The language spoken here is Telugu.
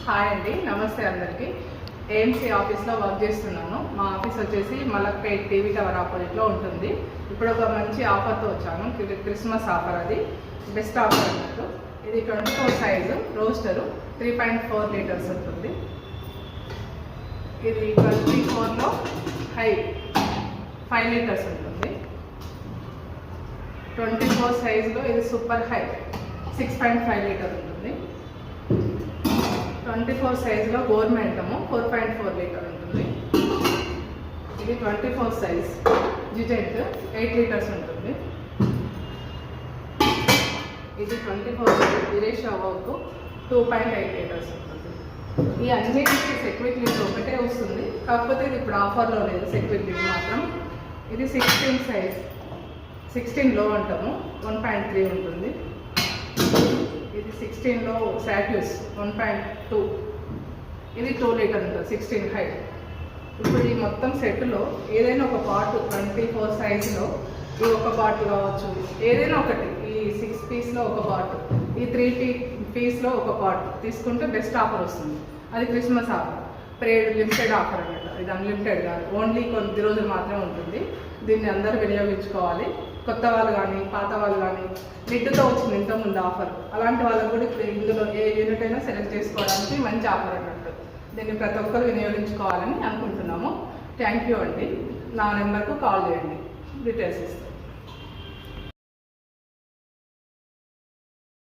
హాయ్ అండి, నమస్తే అందరికీ. ఏఎంసీ ఆఫీస్లో వర్క్ చేస్తున్నాను. మా ఆఫీస్ వచ్చేసి మలక్పేట్ టీవీ టవర్ ఆపోజిట్లో ఉంటుంది. ఇప్పుడు ఒక మంచి ఆఫర్తో వచ్చాను. క్రిస్మస్ ఆఫర్, అది బెస్ట్ ఆఫర్ అన్నట్టు. ఇది 24 సైజు రోస్టరు 3.4 లీటర్స్ ఉంటుంది. ఇది 24లో హై 5 లీటర్స్ ఉంటుంది. 24 సైజులో ఇది సూపర్ హై 6.5 లీటర్ ఉంటుంది. 24 సైజులో గవర్నమెంటము 4.4 లీటర్ ఉంటుంది. ఇది 24 సైజ్ జిజెంట్ 8 లీటర్స్ ఉంటుంది. ఇది 24 సైజ్ విరేషా వర్క్ 2.8 లీటర్స్ ఉంటుంది. ఈ అన్నిటికీ సెక్యూరిటీ లిడ్ ఒకటే వస్తుంది, కాకపోతే ఇది ఇప్పుడు ఆఫర్లో లేదు. సెక్యూరిటీ లిడ్ మాత్రం ఇది 16 సైజ్ 16లో అంటాము 1.3 ఉంటుంది. ఇది 16లో సాట్యూస్ 1.2, ఇది 2 లీటర్ ఉంటుంది 16 హై. ఇప్పుడు ఈ మొత్తం సెట్లో ఏదైనా ఒక పార్ట్ 24 సైజులో ఈ ఒక పార్ట్ కావచ్చు, ఏదైనా ఒకటి, ఈ 6 పీస్లో ఒక పార్ట్, ఈ 3 పీస్లో ఒక పార్ట్ తీసుకుంటే బెస్ట్ ఆఫర్ వస్తుంది. అది క్రిస్మస్ ఆఫర్, లిమిటెడ్ ఆఫర్ అన్నట్టు. ఇది అన్లిమిటెడ్ కాదు, ఓన్లీ కొద్ది రోజులు మాత్రమే ఉంటుంది. దీన్ని అందరూ వినియోగించుకోవాలి. కొత్త వాళ్ళు కానీ పాత వాళ్ళు కానీ లిడ్తో వచ్చింది ఇంతకుముందు ఆఫర్, అలాంటి వాళ్ళకు కూడా ఇప్పుడు ఇందులో ఏ యూనిట్ అయినా సెలెక్ట్ చేసుకోవడానికి మంచి ఆఫర్ అన్నట్టు. దీన్ని ప్రతి ఒక్కరు వినియోగించుకోవాలని అనుకుంటున్నాము. థ్యాంక్ యూ అండి. నా నెంబర్కు కాల్ చేయండి, డీటెయిల్స్ ఇస్తాను.